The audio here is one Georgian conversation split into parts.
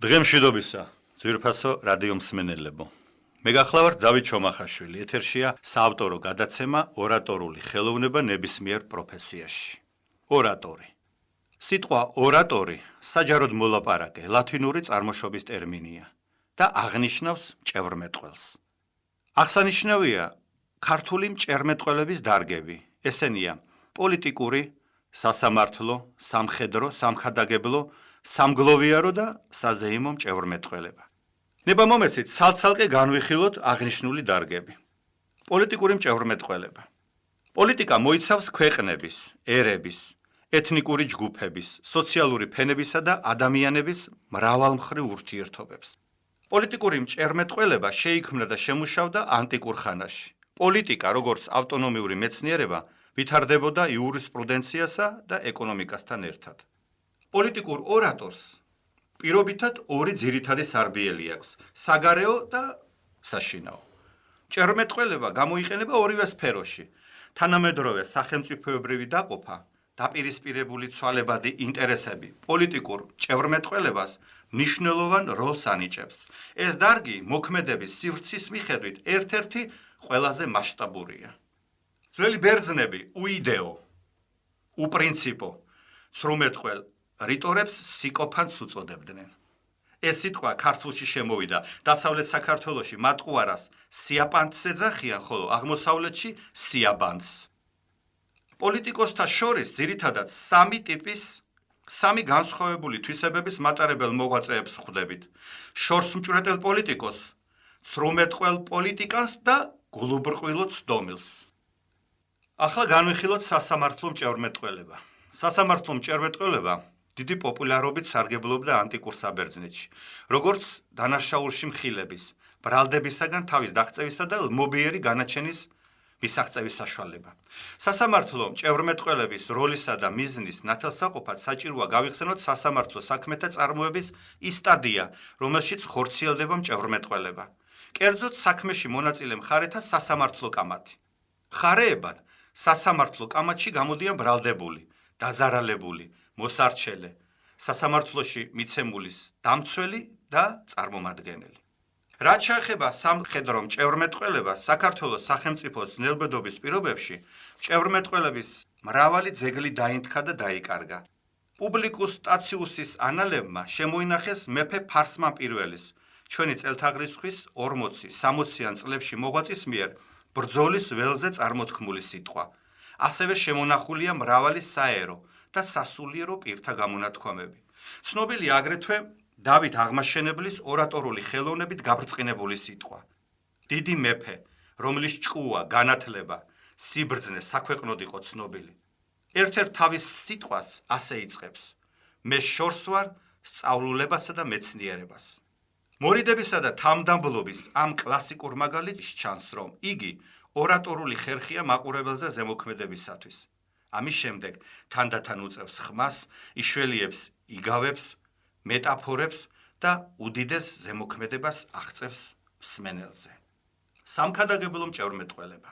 დღემშვიდობისა, ძვირფასო რადიო მსმენელებო. მე გახლავართ დავით ჩომახაშვილი, ეთერშია საავტორო გადაცემა ორატორული ხელოვნება ნებისმიერ პროფესიაში. ორატორი. სიტყვა ორატორი საჯაროდ მოლაპარაკე ლათინური წარმოშობის ტერმინია და აღნიშნავს მჭევრმეტყველს. აღსანიშნავია ქართული მჭერმეტყველების დარგები. ესენია პოლიტიკური, სასამართლო, სამხედრო, სამხადაგებლო, სამგლოვიარო და საზეიმო მჭევრმეტყველება. ნება მომეცით ცალ-ცალკე განვიხილოთ აღნიშნული დარგები. პოლიტიკური მჭევრმეტყველება. პოლიტიკა მოიცავს ქვეყნების, ერების, ეთნიკური ჯგუფების, სოციალური ფენებისა და ადამიანების მრავალმხრივ ურთიერთობებს. პოლიტიკური მჭერმეტყველება შეიქმნა და შემუშავდა ანტიკურ ხანაში. პოლიტიკა, როგორც ავტონომიური მეცნიერება, ვითარდებოდა იურისპრუდენციასა და ეკონომიკასთან ერთად. პოლიტიკურ ორატორს პირობითად ორი ძირითადი სარბიელი აქვს: საგარეო და საშინაო. მჭერმეტყველება გამოიყენება ორივე სფეროში. თანამედროვე სახელმწიფოებრივი დაყოფა, დაპირისპირებული ცვალებადი ინტერესები პოლიტიკურ მჭევრმეტყველებას მნიშვნელოვან როლს ანიჭებს. ეს დარგი მოქმედების სივრცის მიხედვით ერთ-ერთი ყველაზე მასშტაბურია. ძველი ბერძნები უიდეო, უპრინციპო, ცრუმეტყველს რიტორებს სიკოფანტს უწოდებდნენ. ეს სიტყვა ქართულში შემოვიდა დასავლეთ საქართველოში მატყუარას სიაპანტს ეძახიან, ხოლო აღმოსავლეთში სიაბანტს. პოლიტიკოსთა შორის ძირითადად სამი განსხვავებული თვისებების მატარებელ მოღვაწეებს ხვდებით: შორს მჭვრეტელ პოლიტიკოსს, ცრუმეტყველ პოლიტიკანს და გულუბრყვილო ცდომილს. ახლა განვიხილოთ სასამართლო მჭევრმეტყველება. სასამართლო მჭევრმეტყველება დიდი პოპულარობით სარგებლობდა ანტიკურ საბერძნეთში, როგორც დანაშაულში მხილების, ბრალდებისაგან თავის დაღწევისა და ლმობიერი განაჩენის მისაღწევის საშუალება. სასამართლო მჭევრმეტყველების როლისა და მიზნის ნათელსაყოფად საჭიროა გავიხსენოთ სასამართლო საქმეთა წარმოების ის სტადია, რომელშიც ხორციელდება მჭევრმეტყველება. კერძოდ საქმეში მონაწილე მხარეთა სასამართლო კამათი. მხარეებად სასამართლო კამათში გამოდიან ბრალდებული, დაზარალებული, მოსარჩელე, სასამართლოში მიცემულის დამცველი და წარმომადგენელი. რაც შეეხება სამხედრო მჭევრმეტყველებას, საქართველოს სახელმწიფოს ძნელბედობის პირობებში მჭევრმეტყველების მრავალი ძეგლი დაინთქა და დაიკარგა. პუბლიკუს სტაციუსის ანალებმა შემოინახეს მეფე ფარსმან პირველის, ჩვენი წელთაღრიცხვის 40-60-იან წლებში მოღვაწის მიერ ბრძოლის ველზე წარმოთქმული სიტყვა. ასევე შემონახულია მრავალი საერო და სასულიერო პირთა გამონათქვამები. ცნობილია აგრეთვე დავით აღმაშენებლის ორატორული ხელოვნებით გაბრწყინებული სიტყვა. დიდი მეფე, რომლის ჭკუა, განათლება, სიბრძნე საქვეყნოდ იყო ცნობილი. ერთ-ერთ თავის სიტყვას ასე იწყებს: მე შორს ვარ სწავლულებასა და მეცნიერებას. მორიდებისა და თამდამბლობის ამ კლასიკურ მაგალითში ჩანს, რომ იგი ორატორული ხერხია მაყურებელზე ზემოქმედებისათვის. ამის შემდეგ თანდათან უწევს ხმას, იშველიებს იგავებს, მეტაფორებს და უდიდეს ზემოქმედებას აღწევს მსმენელზე. სამქადაგებლო მჭევრმეტყველება.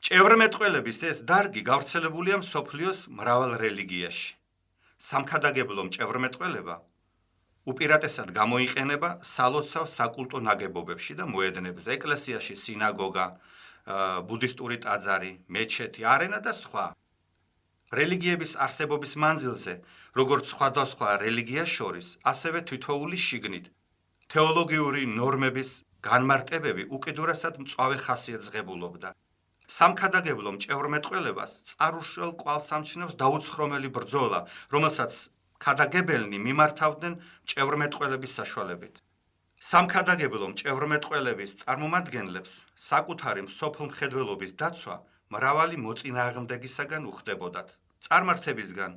მჭევრმეტყველების ეს დარგი გავრცელებულია მსოფლიოს მრავალ რელიგიაში. სამქადაგებლო მჭევრმეტყველება უპირატესად გამოიყენება სალოცავ საკულტო ნაგებობებში და მოედნებზე: ეკლესიაში სინაგოგა, ბუდისტური ტაძარი, მეჩეთი, არენა და სხვა. რელიგიების არსებობის მანძილზე, როგორც სხვადასხვა რელიგიას შორის, ასევე თითოეული შიგნით, თეოლოგიური ნორმების განმარტებები უკიდურესად მწვავე ხასიათს ღებულობდა. სამქადაგებლო მჭევრმეტყველებას წარუშელ კვალს ამჩნევს დაუცხრომელი ბრძოლა, რომელსაც ქადაგებელნი მიმართავდნენ მჭევრმეტყველების საშუალებით. სამქადაგებლო მჭევრმეტყველების წარმომადგენლებს საკუთარი მსოფლმხედველობის დაცვა მრავალი მოწინააღმდეგისაგან უხდებოდათ: წარმართებისგან,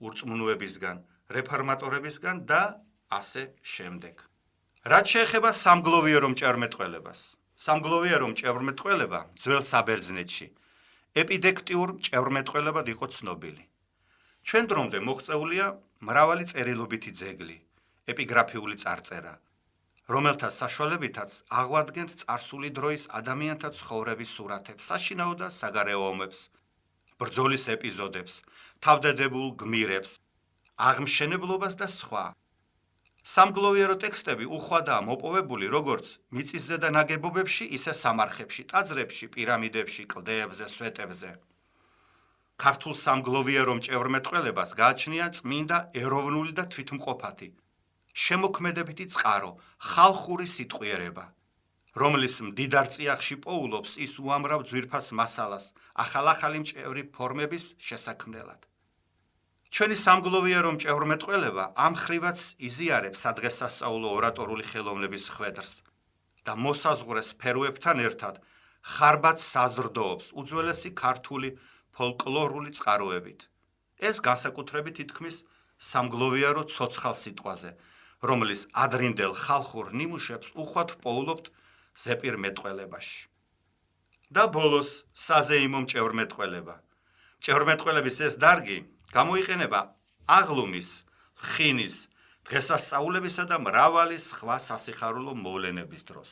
ურწმუნოებისგან, რეფორმატორებისგან და ასე შემდეგ. რაც შეეხება სამგლოვიარო მჭევრმეტყველებას. სამგლოვიარო მჭევრმეტყველება ძველ საბერძნეთში ეპიდექტიურ მჭევრმეტყველებად იყო ცნობილი. ჩვენ დრომდე მოღწეულია მრავალი წერილობითი ძეგლი, ეპიგრაფიული წარწერა, რომელთა საშუალებითაც აღვადგენთ წარსული დროის ადამიანთა ცხოვრების სურათებს, საშინაო და საგარეო ომებს, ბრძოლის ეპიზოდებს, თავდადებულ გმირებს, აღმშენებლობას და სხვა. სამგლოვიარო ტექსტები უხვადაა მოპოვებული როგორც მიწისზედა ნაგებობებში, ისე სამარხებში, ტაძრებში, პირამიდებში, კლდეებზე, სვეტებზე. ქართულ სამგლოვიარო მჭევრმეტყველებას გააჩნია წმინდა ეროვნული და თვითმყოფადი, შემოქმედებითი წყარო, ხალხური სიტყვიერება, რომლის მდიდარ წიაღში პოულობს ის უამრავ ძვირფას მასალას, ახალ-ახალი მჭევრი ფორმების შესაქმნელად. ჩვენი სამგლოვიარო მჭევრმეტყველება ამ ხრივაც იზიარებს სადღესასწაულო ორატორული ხელოვნების ხვედრს და მოსაზღვრე სფეროებთან ერთად ხარბად საზრდოობს უძველესი ქართული ფოლკლორული წყაროებით. ეს განსაკუთრებით ითქმის სამგლოვიარო ცოცხალ სიტყვაზე, რომლის ადრინდელ ხალხურ ნიმუშებს უხვად პოულობთ ზეპირ მეტყველებაში. და ბოლოს საზეიმო მჭევრმეტყველება. მჭევრმეტყველების ეს დარგი გამოიყენება აღლუმის, ხინის, დღესასწაულებისა და მრავალი სხვა სასიხარულო მოვლენების დროს.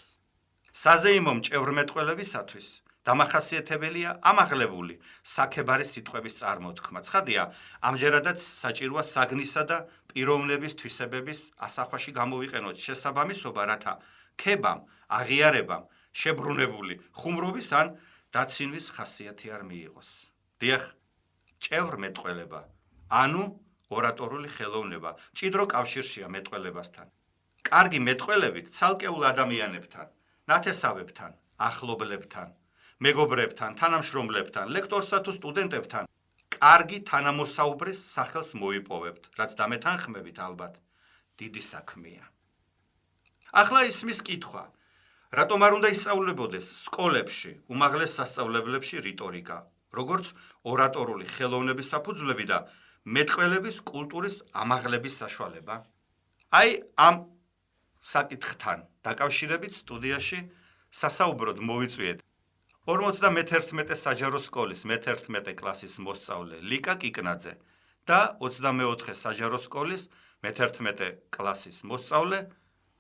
საზეიმო მჭევრმეტყველებისათვის დამახასიათებელია ამაღლებული საქებარი სიტყვების წარმოთქმა. ცხადია, ამჯერადაც საჭიროა საგნისა და პიროვნების თვისებების ასახვაში გამოვიყენოთ შესაბამისობა, რათა ქებამ, აღიარებამ, შებრუნებული ხუმრობის ან დაცინვის ხასიათი არ მიიღოს. დიახ, მჭევრმეტყველება, ანუ ორატორული ხელოვნება, მჭიდრო კავშირშია მეტყველებასთან. კარგი მეტყველებით ცალკეულ ადამიანებთან, ნათესავებთან, ახლობლებთან, მეგობრებთან, თანამშრომლებთან, ლექტორსა თუ სტუდენტებთან კარგი თანამოსაუბრის სახელს მოიპოვებთ, რაც დამეთანხმებით ალბათ დიდი საქმეა. ახლა ისმის კითხვა, რატომ არ უნდა ისწავლებოდეს სკოლებში, უმაღლეს სასწავლებლებში რიტორიკა, როგორც ორატორული ხელოვნების საფუძვლები და მეტყველების კულტურის ამაღლების საშუალება? აი ამ საკითხთან დაკავშირებით სტუდიაში სასაუბროდ მოვიწვიეთ 51 საჯარო სკოლის მე-11 კლასის მოსწავლე ლიკა კიკნაძე და 24 საჯარო სკოლის მე-11 კლასის მოსწავლე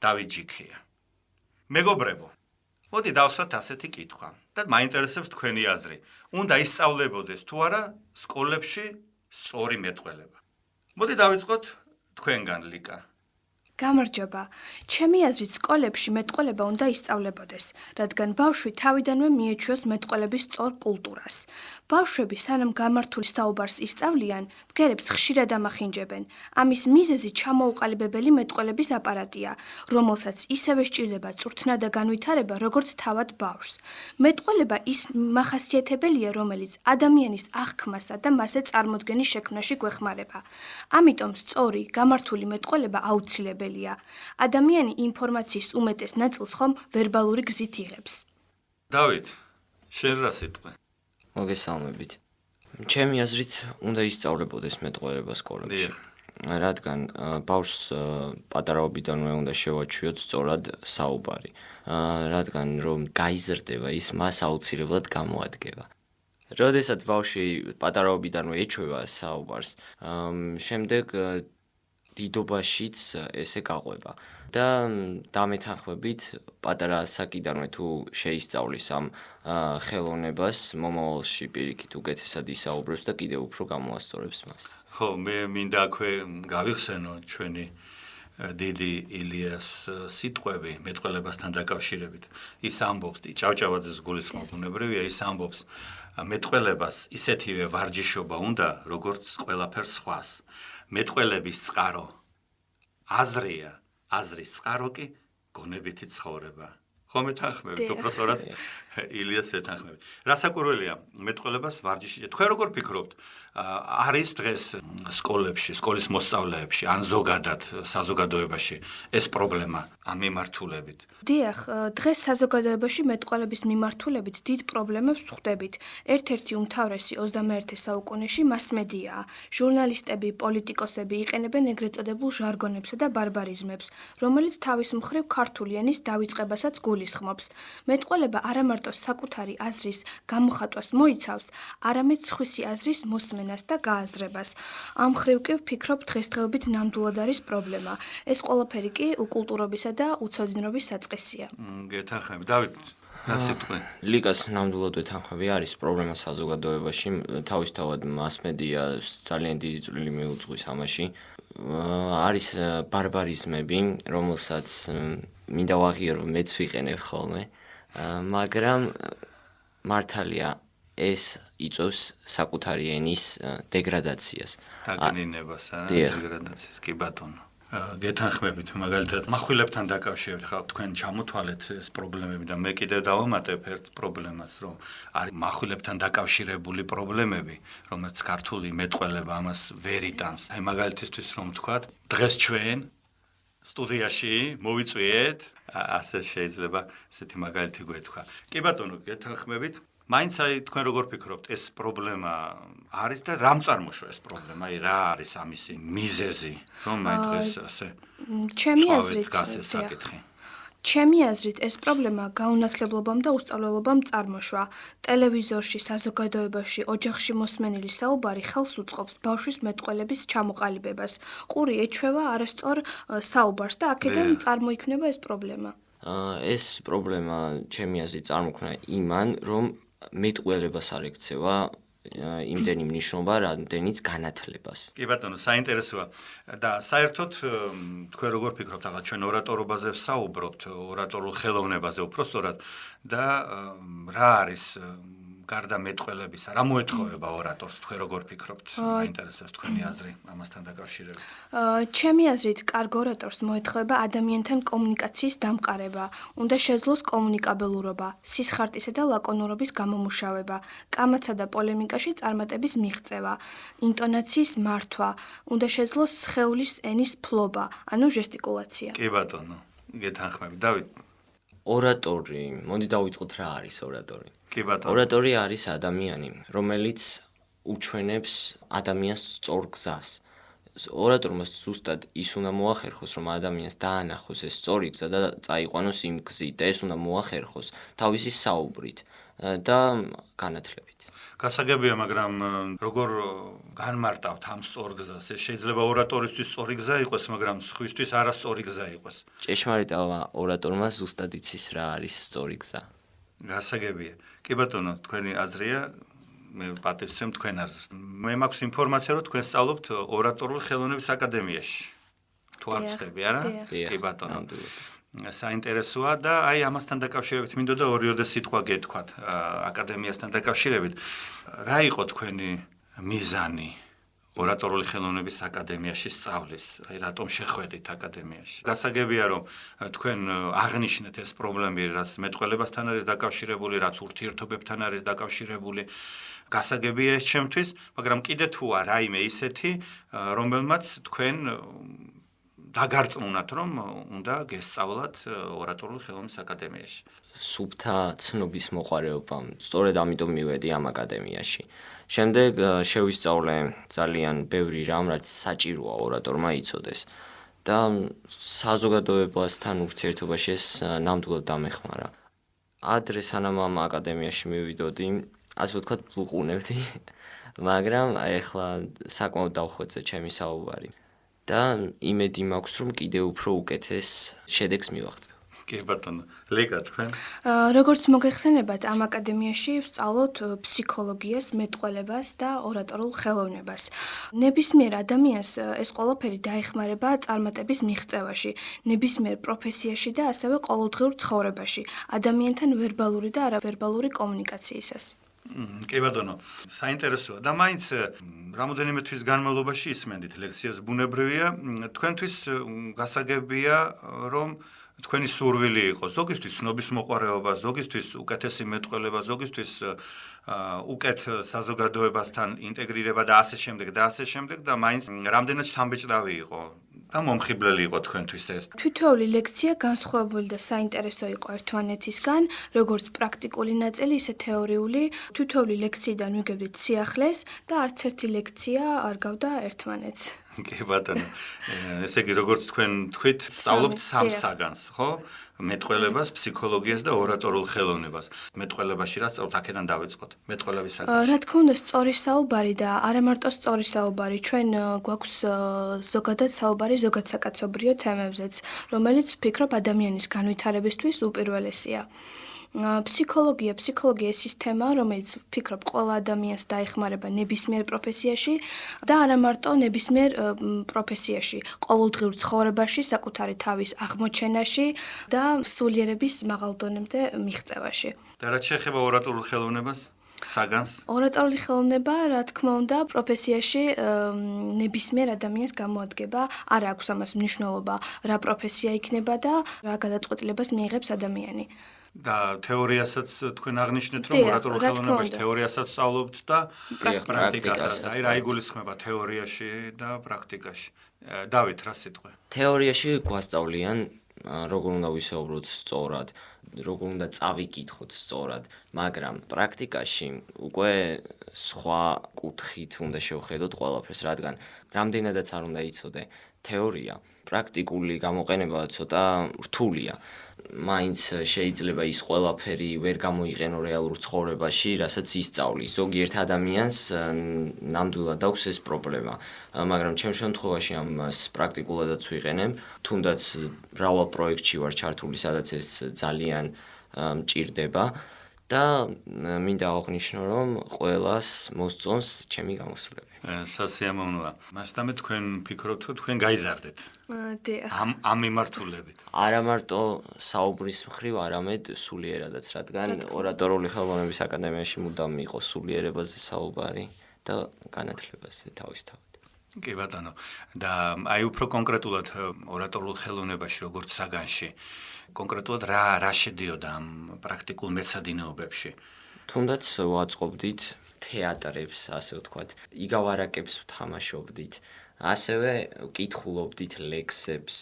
დავით ჯიქია. მეგობრებო, მოდი დავსვათ ასეთი კითხვა და მაინტერესებს თქვენი აზრი. უნდა ისწავლებოდეს თუ არა სკოლებში სწორი მეტყველება? მოდი დავიწყოთ თქვენგან, ლიკა. გამარჯობა. ჩემი აზრით სკოლებში მეტყველება უნდა ისწავლებოდეს, რადგან ბავშვი თავიდანვე მიეჩვევს მეტყველების სწორ კულტურას. ბავშვები სანამ გამართულ საუბარს ისწავლიან, ბგერებს ხშირად ამახინჯებენ. ამის მიზეზი ჩამოუყალიბებელი მეტყველების აპარატია, რომელსაც ისევე სჭირდება წვრთნა და განვითარება, როგორც თავად ბავშვს. მეტყველება ის მახასიათებელია, რომელიც ადამიანის აღქმასა და მასზე წარმოდგენის შექმნაში გვეხმარება. ამიტომ სწორი, გამართული მეტყველება აუცილებელია. ადამიანი ინფორმაციის უმეტეს ნაწილს ხომ ვერბალური გზით იღებს. დავით, შენ რა სიტყვი? მოგესალმებით. ჩემი აზრით უნდა ისწავლებოდეს მეტყველება სკოლებში. რადგან ბავშვს პატარაობიდანვე უნდა შევაჩვიოთ სწორად საუბარი. რადგან რომ გაიზრდება ის მას აუცილებლად გამოადგება. როდესაც ბავშვი პატარაობიდანვე ეჩვევა საუბარს, შემდეგ დიდობაშიც ესე გაყვება და დამეთანხმებით პატარა ასაკიდანვე თუ შეისწავლის ამ ხელოვნებას, მომავალში პირიქით უკეთესად ისაუბრებს და კიდევ უფრო გამოასწორებს მას. ხო, მე მინდა აქვე გავიხსენო ჩვენი დიდი ილიას სიტყვები მეტყველებასთან დაკავშირებით. ის ამბობს, ჭავჭავაძეს გულისხმობ უნებრივია, ის ამბობს, მეტყველებას ისეთივე ვარჯიშობა უნდა, როგორც ყველაფერს სხვას. მეტყველების წყარო აზრია, აზრის წყარო კი გონებითი ცხოვრება. ხო მეთანხმებით, უბრალოდ ილიას ეთანხმებით. რასაკვირველია, მეტყველებას ვარჯიში. თქვენ როგორ ფიქრობთ, არის დღეს სკოლებში, სკოლის მოსწავლეებში, ან ზოგადად საზოგადოებაში ეს პრობლემა ამ მიმართულებით? დიახ, დღეს საზოგადოებაში მეტყველების მიმართულებით დიდ პრობლემებს ვხვდებით. ერთ-ერთი უმთავრესი 21 საუკუნეში მასმედიაა. ჟურნალისტები, პოლიტიკოსები იყენებენ ეგრეთ წოდებულ ჟარგონებსა და ბარბარიზმებს, რომელიც თავის მხრივ ქართული ენის დავიწყებასაც გულისხმობს. მეტყველება არა მარტო საკუთარი აზრის გამოხატვას მოიცავს, არამედ სხვისი აზრის მოსმენას და გააზრებას. ამ მხრივ კი ვფიქრობ, დღესდღეობით ნამდვილად არის პრობლემა. ეს ყველაფერი კი უკულტურობისა და უცოდინრობის საწყისია. გეთანხმები. დავით, რა სიტყვი? ლიკას ნამდვილად ვეთანხმები, არის პრობლემა საზოგადოებაში, თავისთავად მასმედიას ძალიან დიდი წვლილი მიუძღვის ამაში. არის ბარბარიზმები, რომელსაც მინდა ვაღიარო, მეც ვიყენებ ხოლმე, მაგრამ მართალია ეს იწვევს საკუთარი ენის დეგრადაციას. დაგნინებას, დეგრადაციას, კი ბატონო. გეთანხმებით, მაგალითად, מחვილებთან დაკავშირებით, ხა თქვენ ჩამოთვალეთ ეს პრობლემები და მე კიდევ დავამატებ ერთ პრობლემას, რომ არის מחვილებთან დაკავშირებული პრობლემები, რომელიც ქართული მეტყველება ამას ვერ იტანს. აი მაგალითისთვის რომ ვთქვათ, დღეს ჩვენ სტუდიაში მოვიწვიეთ, ასე შეიძლება ესეთი მაგალითი გვეთქვა. კი ბატონო, გეთანხმებით. მაინც აი თქვენ როგორ ფიქრობთ, ეს პრობლემა არის და რამ წარმოშვა ეს პრობლემა? აი რა არის ამისი მიზეზი, რომ აი დღეს ასე ჩემი აზრით, საკითხი. ჩემი აზრით ეს პრობლემა გაუნათლებლობამ და უსწავლელობამ წარმოშვა. ტელევიზორში, საზოგადოებაში, ოჯახში მოსმენილი საუბარი ხელს უწყობს ბავშვის მეტყველების ჩამოყალიბებას. ყური ეჩვევა არასწორ საუბარს და აქედან წარმოიქმნება ეს პრობლემა. ეს პრობლემა ჩემი აზრით წარმოქმნა იმან, რომ მეტყველებას არ ექცევა იმდენი მნიშვნელობა, რამდენიც განათლებას. კი ბატონო, საინტერესოა და საერთოდ თქვენ როგორ ფიქრობთ, ახლა ჩვენ ორატორობაზე ვსაუბრობთ, ორატორულ ხელოვნებაზე უпроსტად და რა არის გარდა მეტყველებისა, რა მოეთხოვება ორატორს, თქვენ როგორ ფიქრობთ? მაინტერესებს თქვენი აზრი ამასთან დაკავშირებით. ჩემი აზრით, კარგ ორატორს მოეთხოვება ადამიანთან კომუნიკაციის დამყარება, უნდა შეძლოს კომუნიკაბელურობა, სისხარტისა და ლაკონურობის გამომუშავება, კამაცა და პოლემიკაში წარმატების მიღწევა, ინტონაციის მართვა, უნდა შეძლოს სხეულის ენის ფლობა, ანუ ჟესტიკულაცია. კი ბატონო, გეთანხმებით. დავით. ორატორი, მოდი დავიწყოთ რა არის ორატორი. კი ბატონო. ორატორი არის ადამიანი, რომელიც უჩვენებს ადამიანს სწორ გზას. ორატორმა ზუსტად ის უნდა მოახერხოს, რომ ადამიანს დაანახოს ეს სწორი გზა და წაიყვანოს იმ გზით და ეს უნდა მოახერხოს თავისი საუბრით და განათლებით. გასაგებია, მაგრამ როგორ განმარტავთ ამ სწორ გზას? ეს შეიძლება ორატორისთვის სწორი გზა იყოს, მაგრამ სხვისთვის არასწორი გზა იყოს. ჭეშმარიტავა ორატორმა ზუსტად იცის რა არის სწორი გზა. გასაგებია. კი ბატონო, თქვენი აზრია, მე პატივცემ თქვენ აზრს. მე მაქვს ინფორმაცია, რომ თქვენ სწავლობთ ორატორული ხელოვნების აკადემიაში. თუ არ ვცდები, არა? კი ბატონო. საინტერესოა და აი ამასთან დაკავშირებით მინდოდა ორიოდე სიტყვა გეთქვათ აკადემიასთან დაკავშირებით. რა იყო თქვენი მიზანი ორატორული ხელოვნების აკადემიაში სწავლის? აი რატომ შეხვედით აკადემიაში? გასაგებია, რომ თქვენ აღნიშნეთ ეს პრობლემები, რაც მეტყველებასთან არის დაკავშირებული, რაც ურთიერთობებთან არის დაკავშირებული. გასაგებია ეს ჩემთვის, მაგრამ კიდე თუ არ რაიმე ისეთი, რომელმაც თქვენ დაგარწმუნათ, რომ უნდა გესწავლათ ორატორული ხელოვნების აკადემიაში. სუფთა ცნობის მოყარეობამ, სწორედ ამიტომ მივედი ამ აკადემიაში. შემდეგ შევისწავლე ძალიან ბევრი რამ, რაც საჭიროა ორატორმა იცოდეს და საზოგადოებასთან ურთიერთობაში ეს ნამდვილად დამეხმარა. ადრე სანამ ამ აკადემიაში მივიდოდი, ასე ვთქვათ, ბლუყუნებდი, მაგრამ აი ახლა საკმაოდ დავხვეწე ჩემი საუბარი. და იმედი მაქვს, რომ კიდე უფრო უკეთეს შედეგს მივაღწევ. კი ბატონო, ლიკა თქვენ? როგორც მოგეხსენებათ, ამ აკადემიაში ვსწავლობთ ფსიქოლოგიას, მეტყველებას და ორატორულ ხელოვნებას. ნებისმიერ ადამიანს ეს ყველაფერი დაეხმარება წარმატების მიღწევაში, ნებისმიერ პროფესიაში და ასევე ყოველდღიურ ცხოვრებაში, ადამიანთან ვერბალური და არავერბალური კომუნიკაციისას. კი ბატონო, საინტერესოა და მაინც რამოდენიმე თვის განმავლობაში ისმენდით ლექციას. ბუნებრივია, თქვენთვის გასაგებია, რომ თქვენი სურვილი იყო ზოგისთვის ცნობის მოყარეობა, ზოგისთვის უკეთესი მეტყველება, ზოგისთვის უკეთ საზოგადოებასთან ინტეგრირება და ასე შემდეგ და მაინც რამდენად შთამბეჭდავი იყო და მომხიბლელი იყო თქვენთვის ეს. თითოეული ლექცია განსხვავებული და საინტერესო იყო ერთმანეთისგან, როგორც პრაქტიკული ნაწილი, ისე თეორიული. თითოეული ლექციიდან ვიგებდით სიახლეს და არც ერთი ლექცია არ გავდა ერთმანეთს. კი ბატონო, ესე იგი როგორც თქვენ თქვით, სწავლობთ სამ საგანს, ხო? მეტყველებას, ფსიქოლოგიას და ორატორულ ხელოვნებას. მეტყველებაში რა სწავლობთ, აქედან დავიწყოთ. მეტყველების საგანში. რა თქმა უნდა, სწორი საუბარი და არა მარტო სწორი საუბარი, ჩვენ გვაქვს ზოგადად საუბარი ზოგად საკაცობრიო თემებზეც, რომელიც ვფიქრობ ადამიანის განვითარებისთვის უპირველესია. ფსიქოლოგია ეს ის თემაა, რომელიც ვფიქრობ ყველა ადამიანს დაეხმარება ნებისმიერ პროფესიაში და არა მარტო ნებისმიერ პროფესიაში, ყოველდღიურ ცხოვრებაში, საკუთარი თავის აღმოჩენაში და სულიერების მაღალ დონემდე მიღწევაში. და რაც შეეხება ორატორულ ხელოვნებას, საგანს, ორატორული ხელოვნება, რა თქმა უნდა, პროფესიაში ნებისმიერ ადამიანს გამოადგება, არ აქვს ამას მნიშვნელობა, რა პროფესია იქნება და რა გადაწყვეტილებას მიიღებს ადამიანი. და თეორიასაც თქვენ აღნიშნეთ, რომ დიახ, ორატორულ რა თქმა ხელოვნებაში უნდა. თეორიასაც სწავლობთ და პრაქტიკასაც. აი რა იგულისხმება თეორიაში და პრაქტიკაში. დავით, რა სიტყვე? თეორიაში გვასწავლიან როგორ უნდა ვისაუბროთ სწორად, როგორ უნდა წავიკითხოთ სწორად, მაგრამ პრაქტიკაში უკვე სხვა კუთხით უნდა შევხედოთ ყველაფერს, რადგან რამდენადაც არ უნდა იცოდე თეორია, პრაქტიკული გამოყენება ცოტა რთულია. მაინც შეიძლება ის ყველაფერი ვერ გამოიყენო რეალურ ცხოვრებაში, რასაც ისწავლი. ზოგიერთ ადამიანს ნამდვილად აქვს ეს პრობლემა, მაგრამ ჩემს შემთხვევაში ამას პრაქტიკულადაც ვიყენებ, თუნდაც მრავალ პროექტში ვარ ჩართული, სადაც ეს ძალიან მჭირდება და მინდა აღვნიშნო, რომ ყველას მოსწონს ჩემი გამოსვლები. სასიამოვნოა. მასდამე თქვენ ფიქრობთ, რომ თქვენ გაიზარდეთ დიახ. ამ მიმართულებით. არა მარტო საუბრის მხრივ, არამედ სულიერადაც, რადგან ორატორული ხელოვნების აკადემიაში მუდამ იყო სულიერებაზე საუბარი და განათლებაზე თავისთავად. კი ბატონო. და აი უფრო კონკრეტულად ორატორულ ხელოვნებაში, როგორც საგანში, კონკრეტულად რა შედიოდა ამ პრაქტიკულ მეცადინეობებში? თუნდაც ვაწყობდით თეატრებს, ასე ვთქვათ, იგავარაკებს ვთამაშობდით, ასევე ვკითხულობდით ლექსებს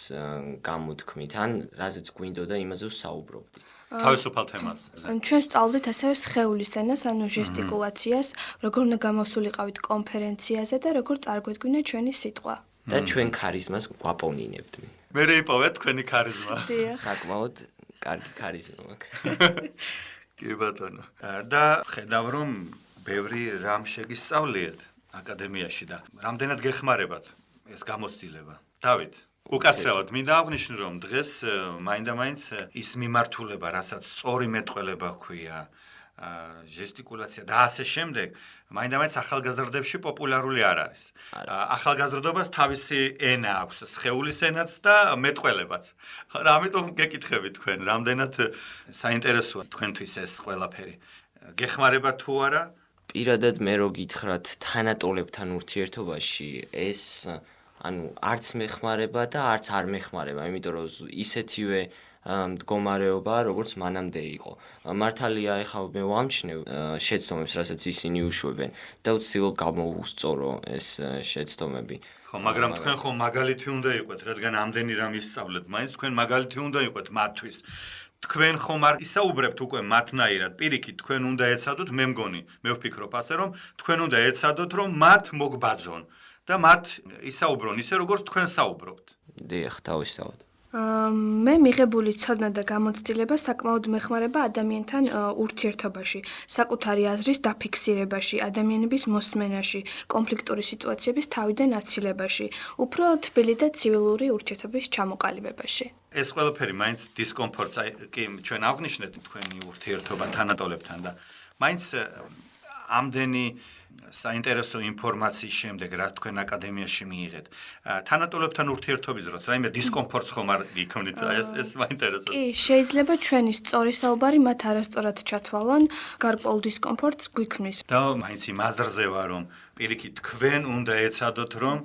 გამოთქმით, ან რაზეც გვინდოდა იმაზე ვსაუბრობდით. თავისუფალ თემას. ჩვენ სწავლობდით ასევე სხეულის ენას, ანუ ჟესტიკულაციას, როგორ უნდა გამოსულიყავით კონფერენციაზე და როგორ წარგვედგინა ჩვენი სიტყვა. და ჩვენ ქარიზმას გვაპოვნინებთ. მე რეიპოვეთ თქვენი ქარიზმა. დიახ. საკმაოდ კარგი ქარიზმა მაქვს. კი ბატონო. და ხედავ რომ ბევრი რამ შეგისწავლიეთ აკადემიაში და რამდენად გეხმარებათ ეს გამოცდილება. დავით, უკაცრავად მინდა აღვნიშნო რომ დღეს მაინდა-მაინც ის მიმართულება, რასაც სწორი მეტყველება ჰქვია, ჟესტიკულაცია და ასე შემდეგ, მაინდა-მაინც ახალგაზრდებში პოპულარული არ არის. ახალგაზრდობას თავისი ენა აქვს, სხეულის ენაც და მეტყველებაც. და ამიტომ გეკითხებით თქვენ, რამდენად საინტერესოა თქვენთვის ეს ყველაფერი. გეხმარება თუ არა? პირადად მე რო გითხრათ თანატოლებთან ურთიერთობაში ეს ანუ არც მეხმარება და არც არ მეხმარება, იმიტომ რომ ისეთივე მდგომარეობა, როგორც მანამდე იყო. მართალია, ეხლა მე ვამჩნევ შეცდომებს, რასაც ისინი უშვებენ და ვცდილობ გამოვუსწორო ეს შეცდომები. ხო, მაგრამ თქვენ ხო მაგალითი უნდა იყოთ, რადგან ამდენი რამ ისწავლეთ, მაინც თქვენ მაგალითი უნდა იყოთ მათთვის. თქვენ ხომ არ ისაუბრებთ უკვე მათნაირად, პირიქით თქვენ უნდა ეცადოთ, მე მგონი, მე ვფიქრობ ასე, რომ თქვენ უნდა ეცადოთ, რომ მათ მოგბაძონ და მათ ისაუბრონ ისე, როგორც თქვენ საუბრობთ. დიახ, თავისთავად. მე მიღებული ცოდნა და გამოცდილება საკმაოდ მეხმარება ადამიანთან ურთიერთობაში, საკუთარი აზრის დაფიქსირებაში, ადამიანების მოსმენაში, კონფლიქტური სიტუაციების თავიდან აცილებაში, უფრო თბილი და ცივილური ურთიერთობის ჩამოყალიბებაში. ეს ყველაფერი მაინც დისკომფორტს, კი, ჩვენ აღნიშნეთ თქვენი ურთიერთობა თანატოლებთან და მაინც ამდენი საინტერესო ინფორმაციის შემდეგ, რაც თქვენ აკადემიაში მიიღეთ, თანატოლებთან ურთიერთობის დროს, რაიმე დისკომფორტს ხომ არ გიქმნით? ეს მაინტერესებს. კი, შეიძლება ჩვენი სწორი საუბარი მათ არასწორად ჩათვალონ, გარკვეულ დისკომფორტს გვიქმნის. და მაინც იმ აზრზე ვარ, რომ პირიქით თქვენ უნდა ეცადოთ, რომ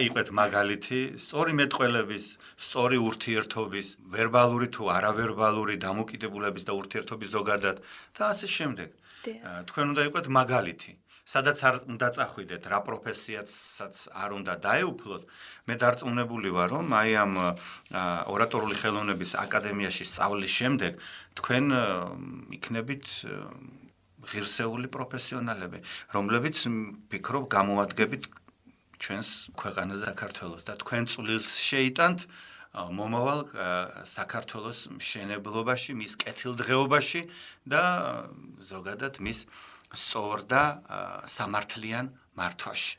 იყეთ მაგალითი სწორი მეტყველების, სწორი ურთიერთობის, ვერბალური თუ არავერბალური დამოკიდებულების და ურთიერთობის ზოგადად და ასე შემდეგ. თქვენ უნდა იყოთ მაგალითი. სადაც არ უნდა წახვიდეთ, რა პროფესიაცაც არ უნდა დაეუფლოთ, მე დარწმუნებული ვარ, რომ აი ამ ორატორული ხელოვნების აკადემიაში სწავლის შემდეგ თქვენ იქნებით ღირსეული პროფესიონალები, რომლებიც ვფიქრობ გამოადგებით ჩვენს ქვეყანაზე საქართველოს და თქვენ წვლილს შეიტანთ მომავალ საქართველოს მშენებლობაში, მის კეთილდღეობაში და ზოგადად მის სწორ და სამართლიან მართვაში.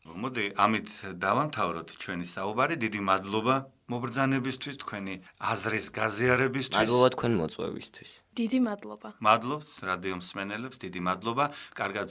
მოდი, ამით დავამთავროთ ჩვენი საუბარი. დიდი მადლობა მობრძანებისთვის, თქვენი აზრის გაზიარებისთვის. მადლობა თქვენ მოწვევისთვის. დიდი მადლობა. მადლობთ რადიო მსმენელებს, დიდი მადლობა. კარგად